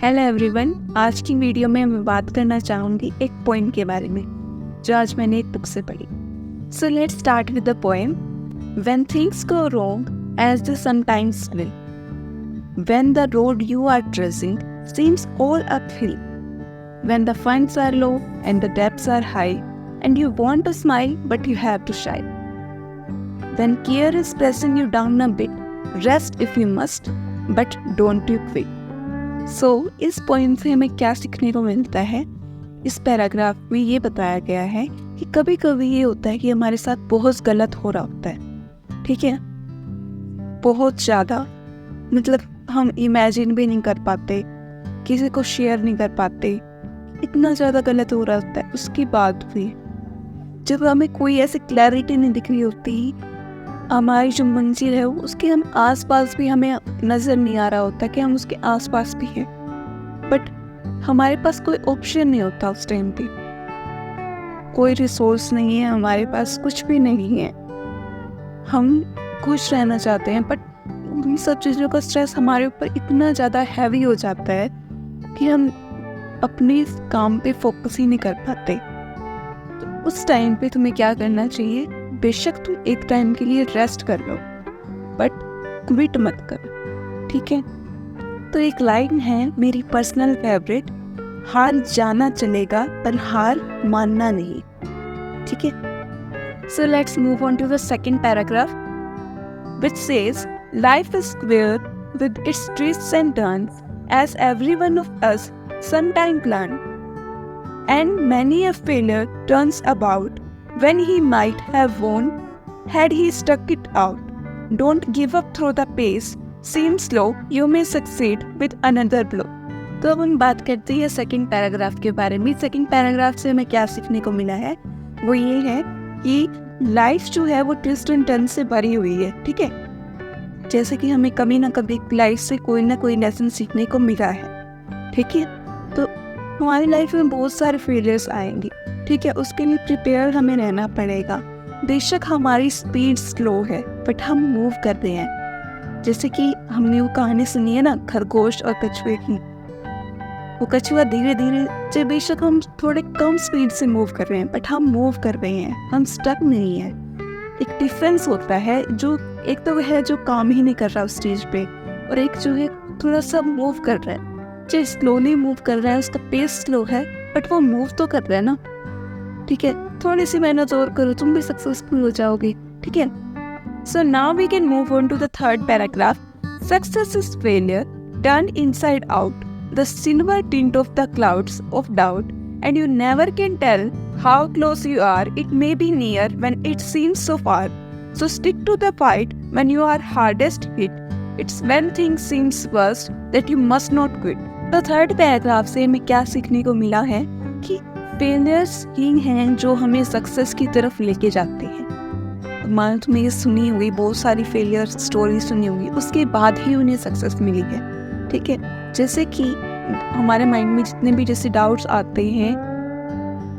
Hello everyone, आज की video में मैं बात करना चाहूँगी एक पोएम के बारे में जो आज मैंने एक बुक से पढ़ी। So let's start with the poem. When things go wrong as they sometimes will, when the road you are tracing seems all uphill, when the funds are low and the debts are high and you want to smile but you have to shy, when care is pressing you down a bit, rest if you must but don't you quit. So, इस poem से हमें क्या सीखने को मिलता है? इस paragraph में ये बताया गया है कि कभी कभी ये होता है कि हमारे साथ बहुत गलत हो रहा होता है, ठीक है, बहुत ज़्यादा, मतलब हम इमेजिन भी नहीं कर पाते, किसी को शेयर नहीं कर पाते, इतना ज़्यादा गलत हो रहा होता है। उसके बाद भी जब हमें कोई ऐसी क्लैरिटी नहीं दिख रही होती, हमारी जो मंजिल है उसके हम आसपास भी हमें नज़र नहीं आ रहा होता कि हम उसके आसपास भी हैं, बट हमारे पास कोई ऑप्शन नहीं होता उस टाइम पे, कोई रिसोर्स नहीं है हमारे पास, कुछ भी नहीं है, हम खुश रहना चाहते हैं बट उन सब चीज़ों का स्ट्रेस हमारे ऊपर इतना ज़्यादा हैवी हो जाता है कि हम अपने काम पे फोकस ही नहीं कर पाते। तो उस टाइम पे तुम्हें क्या करना चाहिए? बेशक तुम एक टाइम के लिए रेस्ट कर लो बट क्विट मत करो, ठीक है। तो एक लाइन है मेरी पर्सनल फेवरेट, हार जाना चलेगा पर हार मानना नहीं, ठीक है। So let's move on to the second paragraph which says life is square with its twists and turns as every one of us sometime plan, and many a failure turns about when he might have won had he stuck it out. Don't give up through the pace seems slow, you may succeed with another blow. तो अब हम बात करते हैं second paragraph के बारे में। Second paragraph से हमें क्या सीखने को मिला है? वो ये है कि लाइफ जो है वो ट्विस्ट एंड टर्न से भरी हुई है, ठीक है। जैसे कि हमें कभी ना कभी लाइफ से कोई ना कोई लेसन सीखने को मिला है, ठीक है। तो हमारी लाइफ में बहुत सारे फेलियर्स आएंगे, ठीक है, उसके लिए प्रिपेयर हमें रहना पड़ेगा। बेशक हमारी स्पीड स्लो है बट हम मूव कर रहे हैं। जैसे कि हमने वो कहानी सुनी है ना, खरगोश और कछुए की। वो कछुआ धीरे धीरे, बेशक हम थोड़े कम स्पीड से मूव कर रहे हैं बट हम मूव कर रहे हैं, हम स्टक नहीं है। एक डिफरेंस होता है, जो एक तो है जो काम ही नहीं कर रहा उस स्टेज पे, और एक जो है थोड़ा सा मूव कर रहा है, जो स्लोली मूव कर रहा है, उसका पेस स्लो है बट वो मूव तो कर रहा है ना, ठीक है। थोड़ी सी मेहनत और करो, तुम भी सक्सेसफुल हो जाओगे, ठीक है। So now we can move on to the third paragraph. Success is failure turn inside out, the silver tint of the clouds of doubt, and you never can tell how close you are, it may be near when it seems so far, so stick to the fight when you are hardest hit, it's when things seems worst that you must not quit. तो third paragraph से हमें क्या सीखने को मिला है कि failures ही हैं जो हमें सक्सेस की तरफ लेके जाते हैं। मान तुमने ये सुनी होगी, बहुत सारी फेलियर स्टोरी सुनी होगी, उसके बाद ही उन्हें सक्सेस मिली है, ठीक है। जैसे कि हमारे माइंड में जितने भी जैसे डाउट्स आते हैं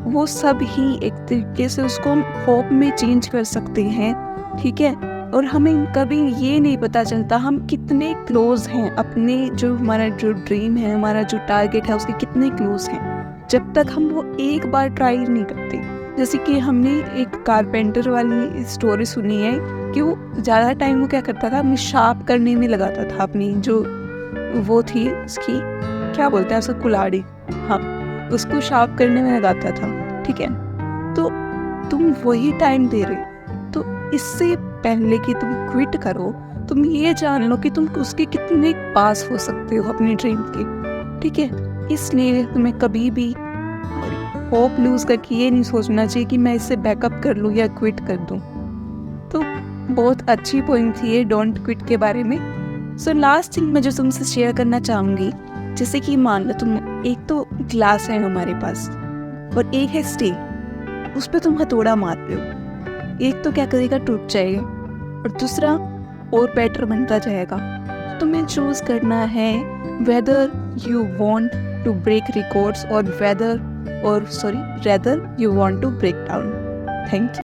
वो सब ही एक तरीके से उसको हम होप में चेंज कर सकते हैं, ठीक है। और हमें कभी ये नहीं पता चलता हम कितने क्लोज हैं अपने, जो हमारा जो ड्रीम है, हमारा जो टारगेट है, उसके कितने क्लोज हैं, जब तक हम वो एक बार ट्राई नहीं करते। जैसे कि हमने एक कारपेंटर वाली स्टोरी सुनी है कि वो ज़्यादा टाइम वो क्या करता था, अपनी शार्प करने में लगाता था, अपनी जो वो थी उसकी क्या बोलते हैं उसको, कुल्हाड़ी, हाँ, उसको शार्प करने में लगाता था, ठीक है। तो तुम वही टाइम दे रहे, तो इससे पहले कि तुम क्विट करो, तुम ये जान लो कि तुम उसके कितने पास हो सकते हो अपने ड्रीम के, ठीक है। इसलिए तुम्हें कभी भी होप लूज करके ये नहीं सोचना चाहिए कि मैं इससे बैकअप कर लूँ या क्विट कर दूँ। तो बहुत अच्छी पॉइंट थी ये डोंट क्विट के बारे में। सो लास्ट थिंग मैं जो तुमसे शेयर करना चाहूँगी, जैसे कि मान लो तुम, एक तो ग्लास है हमारे पास और एक है स्टील, उस पर तुम हथौड़ा मार रहे हो, एक तो क्या करेगा, टूट जाएगा, और दूसरा और बेटर बनता जाएगा। तो तुम्हें चूज करना है whether you want to break records और rather you want to break down. Thank you.